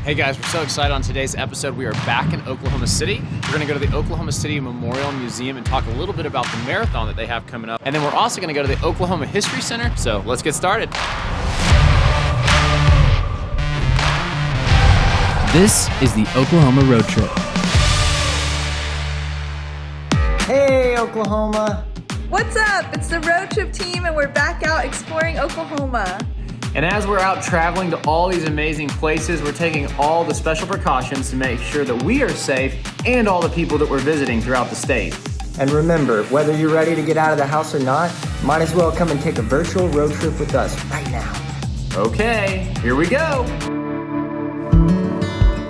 Hey guys, we're so excited on today's episode. We are back in Oklahoma City. We're going to go to the Oklahoma City Memorial Museum and talk a little bit about the marathon that they have coming up. And then we're also going to go to the Oklahoma History Center. So let's get started. This is the Oklahoma Road Trip. Hey, Oklahoma. What's up? It's the Road Trip team, and we're back out exploring Oklahoma. And as we're out traveling to all these amazing places, we're taking all the special precautions to make sure that we are safe and all the people that we're visiting throughout the state. And remember, whether you're ready to get out of the house or not, might as well come and take a virtual road trip with us right now. Okay, here we go.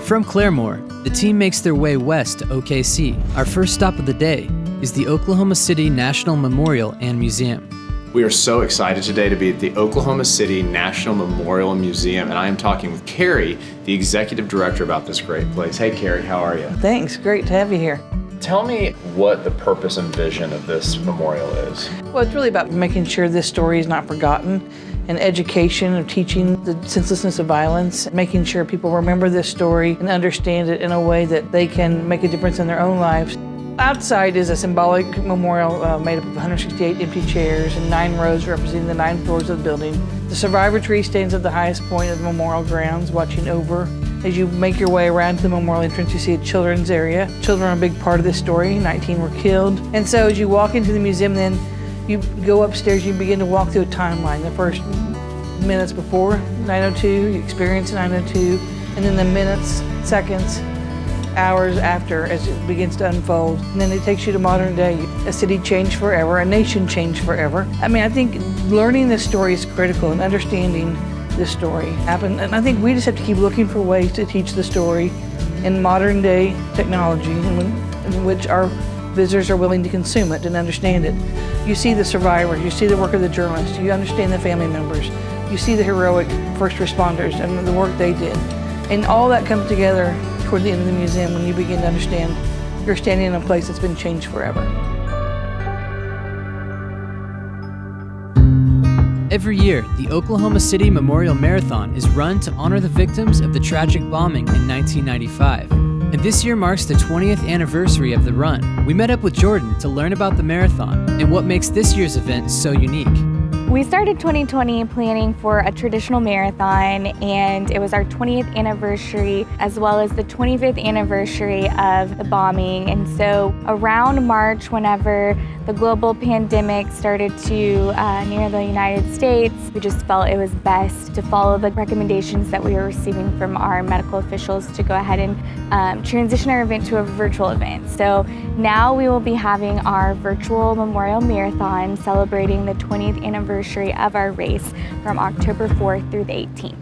From Claremore, the team makes their way west to OKC. Our first stop of the day is the Oklahoma City National Memorial and Museum. We are so excited today to be at the Oklahoma City National Memorial Museum, and I am talking with Carrie, the executive director, about this great place. Hey Carrie, how are you? Thanks, great to have you here. Tell me what the purpose and vision of this memorial is. Well, it's really about making sure this story is not forgotten, and education of teaching the senselessness of violence, making sure people remember this story and understand it in a way that they can make a difference in their own lives. Outside is a symbolic memorial made up of 168 empty chairs and 9 rows representing the 9 floors of the building. The survivor tree stands at the highest point of the memorial grounds, watching over. As you make your way around to the memorial entrance, you see a children's area. Children are a big part of this story. 19 were killed. And so as you walk into the museum, then you go upstairs, you begin to walk through a timeline. The first minutes before 902, you experience 902, and then the minutes, seconds, hours after as it begins to unfold. And then it takes you to modern day. A city changed forever, a nation changed forever. I mean, I think learning this story is critical and understanding this story happened. And I think we just have to keep looking for ways to teach the story in modern day technology in which our visitors are willing to consume it and understand it. You see the survivors, you see the work of the journalists, you understand the family members, you see the heroic first responders and the work they did. And all that comes together toward the end of the museum when you begin to understand you're standing in a place that's been changed forever. Every year, the Oklahoma City Memorial Marathon is run to honor the victims of the tragic bombing in 1995. And this year marks the 20th anniversary of the run. We met up with Jordan to learn about the marathon and what makes this year's event so unique. We started 2020 planning for a traditional marathon, and it was our 20th anniversary as well as the 25th anniversary of the bombing. And so around March, whenever the global pandemic started to near the United States, we just felt it was best to follow the recommendations that we were receiving from our medical officials to go ahead and transition our event to a virtual event. So now we will be having our virtual Memorial Marathon celebrating the 20th anniversary of our race from October 4th through the 18th.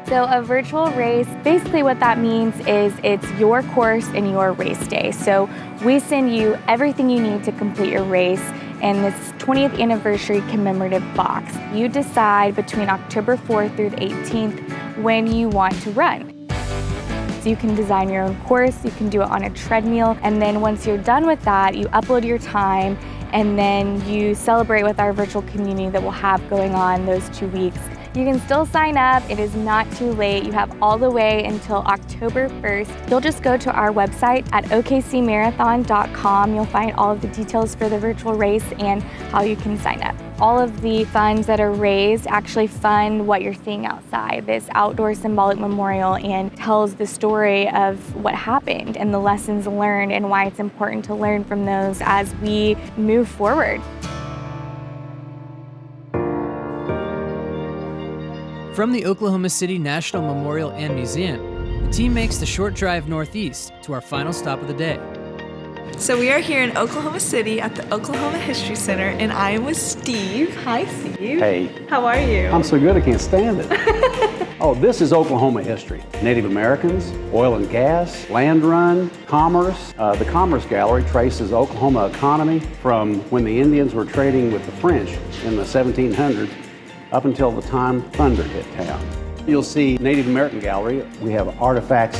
So a virtual race, basically what that means is it's your course and your race day. So we send you everything you need to complete your race in this 20th anniversary commemorative box. You decide between October 4th through the 18th when you want to run. So you can design your own course, you can do it on a treadmill, and then once you're done with that, you upload your time, and then you celebrate with our virtual community that we'll have going on those 2 weeks. You can still sign up. It is not too late. You have all the way until October 1st. You'll just go to our website at okcmarathon.com. You'll find all of the details for the virtual race and how you can sign up. All of the funds that are raised actually fund what you're seeing outside, this outdoor symbolic memorial, and tells the story of what happened and the lessons learned and why it's important to learn from those as we move forward. From the Oklahoma City National Memorial and Museum, the team makes the short drive northeast to our final stop of the day. So we are here in Oklahoma City at the Oklahoma History Center, and I am with Steve. Hi, Steve. Hey. How are you? I'm so good I can't stand it. Oh, this is Oklahoma history. Native Americans, oil and gas, land run, commerce. The Commerce Gallery traces Oklahoma economy from when the Indians were trading with the French in the 1700s up until the time thunder hit town. You'll see Native American Gallery. We have artifacts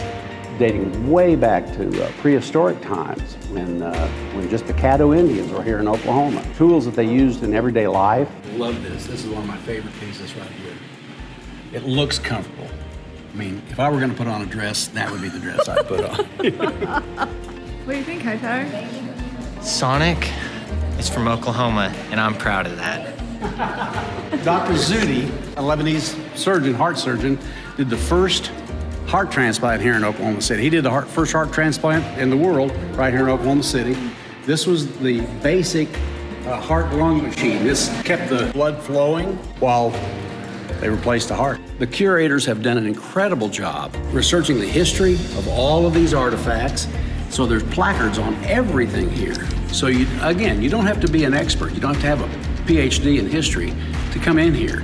dating way back to prehistoric times when just the Caddo Indians were here in Oklahoma. Tools that they used in everyday life. Love this. This is one of my favorite pieces right here. It looks comfortable. I mean, if I were going to put on a dress, that would be the dress I'd put on. What do you think, Hightower? Sonic is from Oklahoma, and I'm proud of that. Dr. Zudi, a Lebanese surgeon, heart surgeon, did the first heart transplant here in Oklahoma City. He did the first heart transplant in the world right here in Oklahoma City. This was the basic heart-lung machine. This kept the blood flowing while they replaced the heart. The curators have done an incredible job researching the history of all of these artifacts. So there's placards on everything here. So you don't have to be an expert. You don't have to have a PhD in history to come in here,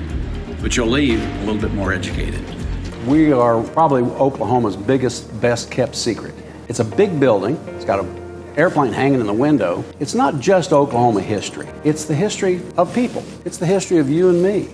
but you'll leave a little bit more educated. We are probably Oklahoma's biggest, best kept secret. It's a big building. It's got an airplane hanging in the window. It's not just Oklahoma history. It's the history of people. It's the history of you and me.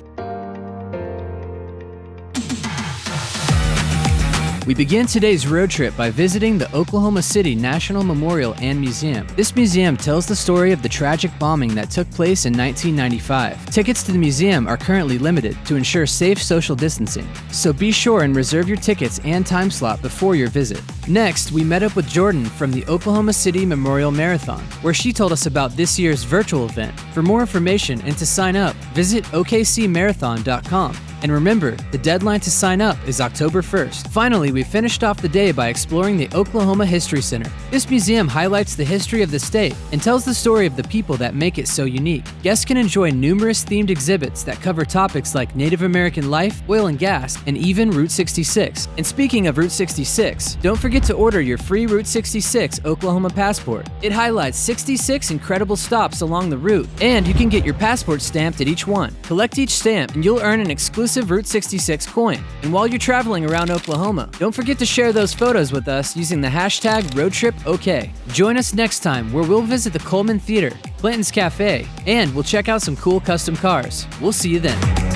We begin today's road trip by visiting the Oklahoma City National Memorial and Museum. This museum tells the story of the tragic bombing that took place in 1995. Tickets to the museum are currently limited to ensure safe social distancing, so be sure and reserve your tickets and time slot before your visit. Next, we met up with Jordan from the Oklahoma City Memorial Marathon, where she told us about this year's virtual event. For more information and to sign up, visit okcmarathon.com. And remember, the deadline to sign up is October 1st. Finally, we finished off the day by exploring the Oklahoma History Center. This museum highlights the history of the state and tells the story of the people that make it so unique. Guests can enjoy numerous themed exhibits that cover topics like Native American life, oil and gas, and even Route 66. And speaking of Route 66, don't forget to order your free Route 66 Oklahoma passport. It highlights 66 incredible stops along the route, and you can get your passport stamped at each one. Collect each stamp and you'll earn an exclusive Route 66 coin. And while you're traveling around Oklahoma, don't forget to share those photos with us using the hashtag RoadTripOK. Join us next time where we'll visit the Coleman Theater, Clinton's Cafe, and we'll check out some cool custom cars. We'll see you then.